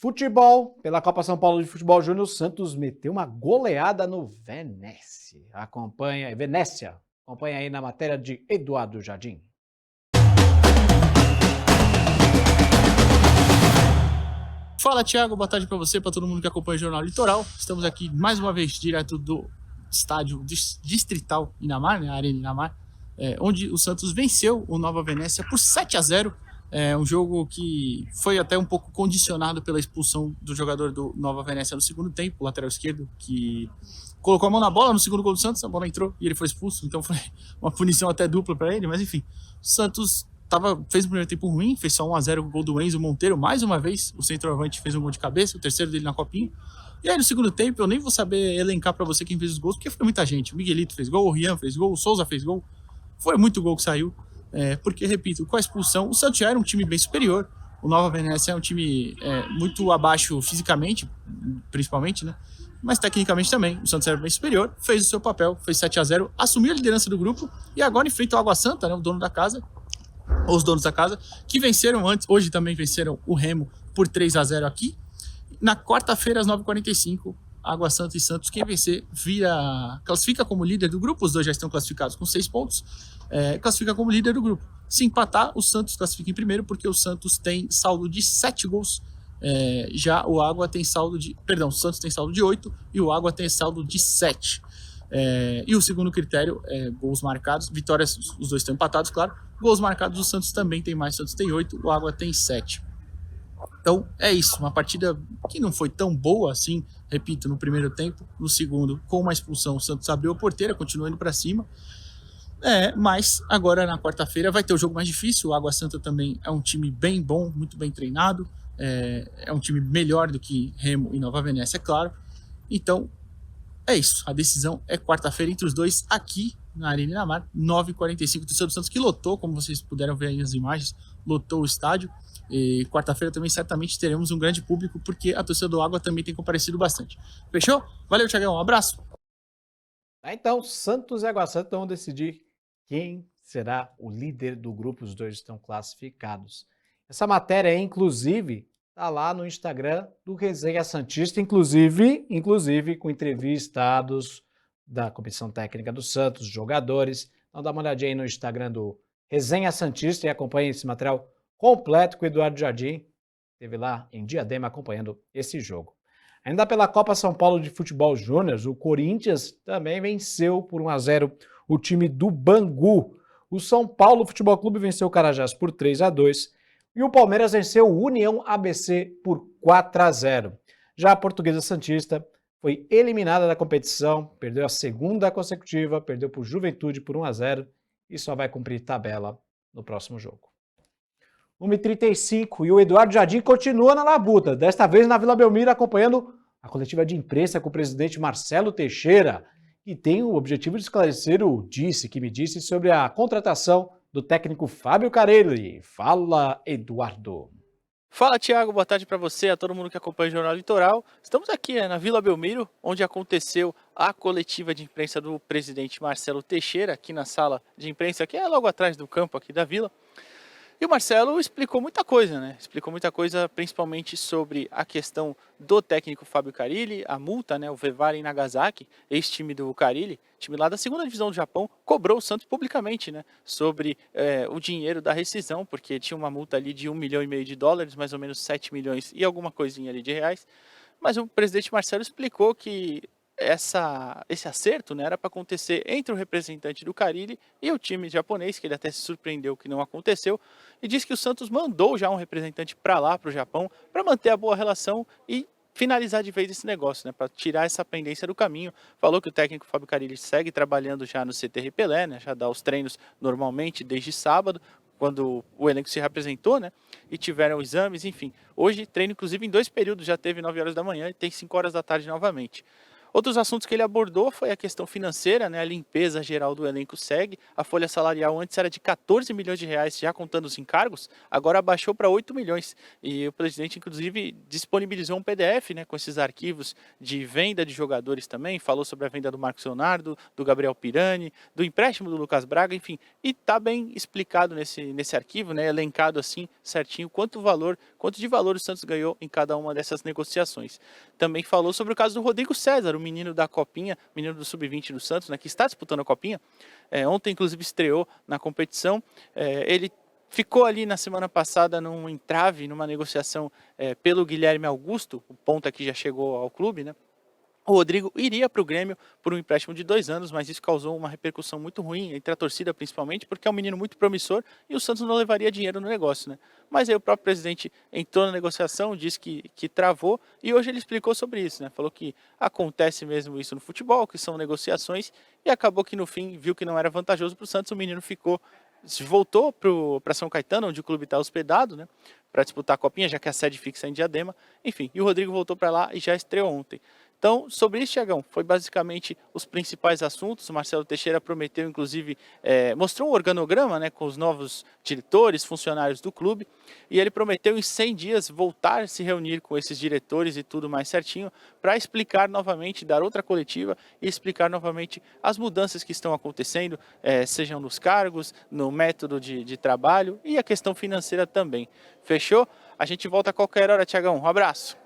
Futebol, pela Copa São Paulo de Futebol Júnior, o Santos meteu uma goleada no Venécia. Venécia. Acompanha aí na matéria de Eduardo Jardim. Fala, Thiago, boa tarde para você, para todo mundo que acompanha o Jornal Litoral. Estamos aqui mais uma vez direto do estádio Distrital Inamar, né, a Arena Inamar, onde o Santos venceu o Nova Venécia por 7-0. Um jogo que foi até um pouco condicionado pela expulsão do jogador do Nova Venécia no segundo tempo, o lateral esquerdo, que colocou a mão na bola no segundo gol do Santos, a bola entrou e ele foi expulso, então foi uma punição até dupla para ele, mas enfim, o Santos fez um primeiro tempo ruim, fez só 1-0 com o gol do Enzo Monteiro, mais uma vez, o centroavante fez um gol de cabeça, o terceiro dele na copinha. E aí no segundo tempo, eu nem vou saber elencar para você quem fez os gols, porque foi muita gente. O Miguelito fez gol, o Rian fez gol, o Souza fez gol, foi muito gol que saiu. Porque, repito, com a expulsão, o Santos já era um time bem superior, o Nova Venécia é um time muito abaixo fisicamente, principalmente, né? Mas tecnicamente também, o Santos era bem superior, fez o seu papel, fez 7-0, assumiu a liderança do grupo e agora enfrenta o Água Santa, né, o dono da casa, os donos da casa, que venceram antes, hoje também venceram o Remo por 3-0 aqui. Na quarta-feira, às 9h45, Água Santa e Santos, quem vencer classifica como líder do grupo, os dois já estão classificados com 6 pontos, classifica como líder do grupo. Se empatar, o Santos classifica em primeiro, porque o Santos tem saldo de 7 gols, já o Água tem saldo de... Perdão, o Santos tem saldo de 8 e o Água tem saldo de 7. E o segundo critério é gols marcados, vitórias, os dois estão empatados, claro. Gols marcados, o Santos também tem mais, o Santos tem 8, o Água tem 7. Então é isso, uma partida que não foi tão boa assim, repito, no primeiro tempo. No segundo, com uma expulsão, o Santos abriu a porteira, continuou indo para cima. Mas agora na quarta-feira vai ter o jogo mais difícil. O Água Santa também é um time bem bom, muito bem treinado. É um time melhor do que Remo e Nova Venécia, é claro. Então é isso, a decisão é quarta-feira entre os dois aqui na Arena Inamar, 9h45, do Santos, que lotou, como vocês puderam ver aí nas imagens, lotou o estádio. E quarta-feira também certamente teremos um grande público, porque a torcida do Água também tem comparecido bastante. Fechou? Valeu, Thiagão, um abraço. Então, Santos e Água Santa vão decidir quem será o líder do grupo, os dois estão classificados. Essa matéria, inclusive, está lá no Instagram do Resenha Santista, inclusive com entrevistados da Comissão Técnica do Santos, jogadores. Então dá uma olhadinha aí no Instagram do Resenha Santista e acompanhe esse material completo com o Eduardo Jardim. Esteve lá em Diadema acompanhando esse jogo. Ainda pela Copa São Paulo de Futebol Júnior, o Corinthians também venceu por 1-0 o time do Bangu. O São Paulo Futebol Clube venceu o Carajás por 3-2 e o Palmeiras venceu o União ABC por 4-0. Já a Portuguesa Santista foi eliminada da competição, perdeu a segunda consecutiva, perdeu para o Juventude por 1-0 e só vai cumprir tabela no próximo jogo. 1h35 e o Eduardo Jardim continua na labuta, desta vez na Vila Belmiro, acompanhando a coletiva de imprensa com o presidente Marcelo Teixeira, que tem o objetivo de esclarecer o que me disse sobre a contratação do técnico Fábio Carelli. Fala, Eduardo. Fala, Thiago, boa tarde para você, a todo mundo que acompanha o Jornal Litoral. Estamos aqui na Vila Belmiro, onde aconteceu a coletiva de imprensa do presidente Marcelo Teixeira, aqui na sala de imprensa, que é logo atrás do campo aqui da Vila. E o Marcelo explicou muita coisa, né? Explicou muita coisa, principalmente sobre a questão do técnico Fábio Carelli, a multa, né? O Vevaren Nagasaki, ex-time do Carelli, time lá da segunda divisão do Japão, cobrou o Santos publicamente, né? Sobre o dinheiro da rescisão, porque tinha uma multa ali de $1,5 milhão, mais ou menos 7 milhões e alguma coisinha ali de reais. Mas o presidente Marcelo explicou que esse acerto, né, era para acontecer entre o representante do Carille e o time japonês, que ele até se surpreendeu que não aconteceu, e disse que o Santos mandou já um representante para lá, para o Japão, para manter a boa relação e finalizar de vez esse negócio, né, para tirar essa pendência do caminho. Falou que o técnico Fábio Carille segue trabalhando já no CT Pelé, né, já dá os treinos normalmente desde sábado, quando o elenco se representou, né, e tiveram exames, enfim. Hoje treino inclusive em 2 períodos, já teve 9 horas da manhã e tem 5 horas da tarde novamente. Outros assuntos que ele abordou foi a questão financeira, né? A limpeza geral do elenco segue. A folha salarial antes era de 14 milhões de reais, já contando os encargos, agora baixou para 8 milhões. E o presidente, inclusive, disponibilizou um PDF, né, com esses arquivos de venda de jogadores também, falou sobre a venda do Marcos Leonardo, do Gabriel Pirani, do empréstimo do Lucas Braga, enfim. E está bem explicado nesse arquivo, né, elencado assim, certinho, quanto de valor o Santos ganhou em cada uma dessas negociações. Também falou sobre o caso do Rodrigo César, o menino da Copinha, menino do Sub-20 do Santos, né, que está disputando a Copinha. Ontem, inclusive, estreou na competição. Ele ficou ali na semana passada num entrave, numa negociação pelo Guilherme Augusto, o ponta que já chegou ao clube, né? O Rodrigo iria para o Grêmio por um empréstimo de 2 anos, mas isso causou uma repercussão muito ruim entre a torcida, principalmente, porque é um menino muito promissor e o Santos não levaria dinheiro no negócio, né? Mas aí o próprio presidente entrou na negociação, disse que travou e hoje ele explicou sobre isso, né? Falou que acontece mesmo isso no futebol, que são negociações e acabou que no fim viu que não era vantajoso para o Santos, o menino voltou para São Caetano, onde o clube está hospedado, né? Para disputar a Copinha, já que a sede fixa é em Diadema. Enfim, e o Rodrigo voltou para lá e já estreou ontem. Então, sobre isso, Thiagão, foi basicamente os principais assuntos. O Marcelo Teixeira prometeu, inclusive, mostrou um organograma, né, com os novos diretores, funcionários do clube, e ele prometeu em 100 dias voltar a se reunir com esses diretores e tudo mais certinho, para explicar novamente, dar outra coletiva e explicar novamente as mudanças que estão acontecendo, sejam nos cargos, no método de trabalho e a questão financeira também. Fechou? A gente volta a qualquer hora, Thiagão. Um abraço.